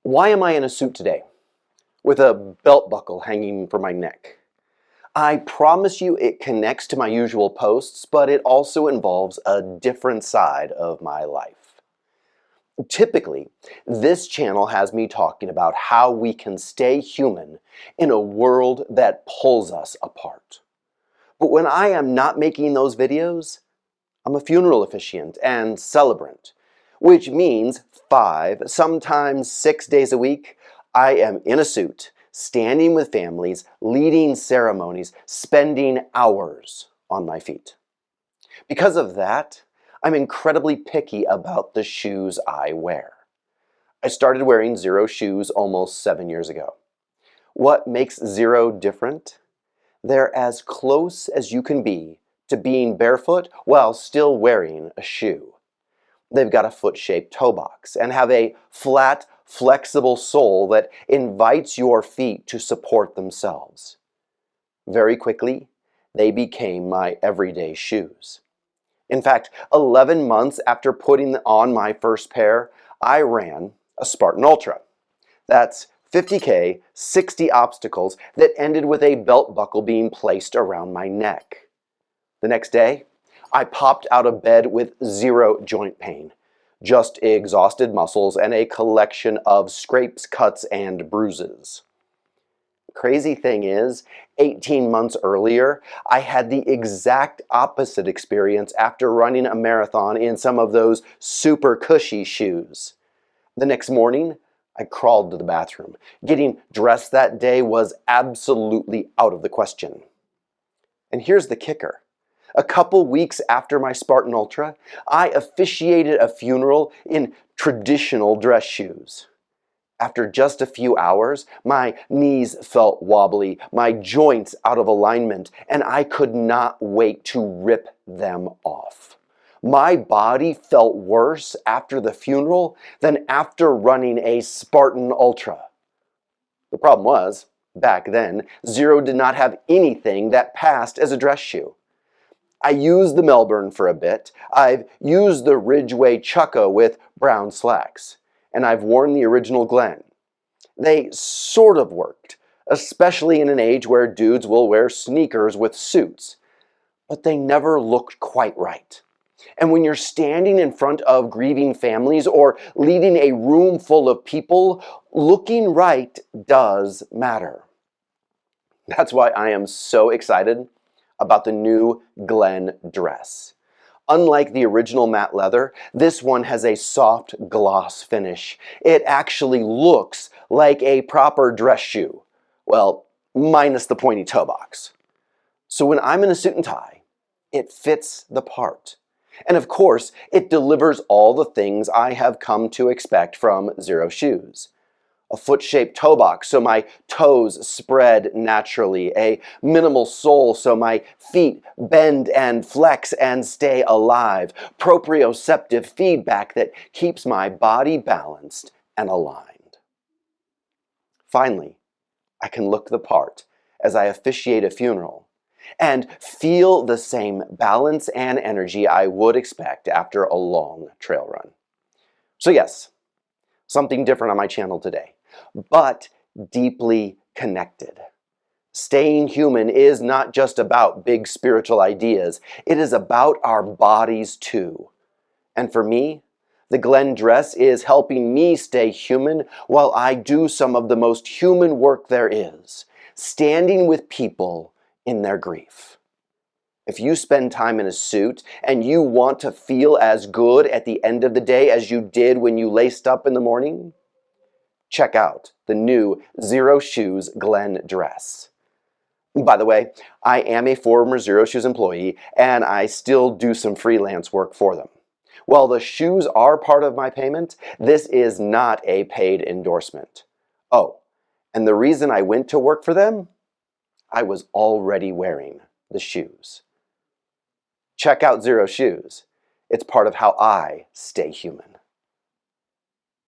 Why am I in a suit today, with a belt buckle hanging from my neck? I promise you it connects to my usual posts, but it also involves a different side of my life. Typically, this channel has me talking about how we can stay human in a world that pulls us apart. But when I am not making those videos, I'm a funeral officiant and celebrant, which means 5, sometimes 6 days a week, I am in a suit, standing with families, leading ceremonies, spending hours on my feet. Because of that, I'm incredibly picky about the shoes I wear. I started wearing Xero shoes almost 7 years ago. What makes Xero different? They're as close as you can be to being barefoot while still wearing a shoe. They've got a foot-shaped toe box and have a flat, flexible sole that invites your feet to support themselves. Very quickly, they became my everyday shoes. In fact, 11 months after putting on my first pair, I ran a Spartan Ultra. That's 50K, 60 obstacles that ended with a belt buckle being placed around my neck. The next day, I popped out of bed with 0 joint pain, just exhausted muscles and a collection of scrapes, cuts, and bruises. Crazy thing is, 18 months earlier, I had the exact opposite experience after running a marathon in some of those super cushy shoes. The next morning, I crawled to the bathroom. Getting dressed that day was absolutely out of the question. And here's the kicker. A couple weeks after my Spartan Ultra, I officiated a funeral in traditional dress shoes. After just a few hours, my knees felt wobbly, my joints out of alignment, and I could not wait to rip them off. My body felt worse after the funeral than after running a Spartan Ultra. The problem was, back then, Xero did not have anything that passed as a dress shoe. I used the Melbourne for a bit, I've used the Ridgeway Chukka with brown slacks, and I've worn the original Glen. They sort of worked, especially in an age where dudes will wear sneakers with suits, but they never looked quite right. And when you're standing in front of grieving families or leading a room full of people, looking right does matter. That's why I am so excited about the new Glen dress. Unlike the original matte leather, this one has a soft gloss finish. It actually looks like a proper dress shoe. Well, minus the pointy toe box. So when I'm in a suit and tie, it fits the part. And of course, it delivers all the things I have come to expect from Xero shoes. A foot-shaped toe box so my toes spread naturally, a minimal sole so my feet bend and flex and stay alive, proprioceptive feedback that keeps my body balanced and aligned. Finally, I can look the part as I officiate a funeral and feel the same balance and energy I would expect after a long trail run. So yes, something different on my channel today, but deeply connected. Staying human is not just about big spiritual ideas, it is about our bodies too. And for me, the Glen dress is helping me stay human while I do some of the most human work there is, standing with people in their grief. If you spend time in a suit and you want to feel as good at the end of the day as you did when you laced up in the morning, check out the new Xero Shoes Glen dress. By the way, I am a former Xero Shoes employee and I still do some freelance work for them. While the shoes are part of my payment, this is not a paid endorsement. Oh, and the reason I went to work for them? I was already wearing the shoes. Check out Xero Shoes. It's part of how I stay human.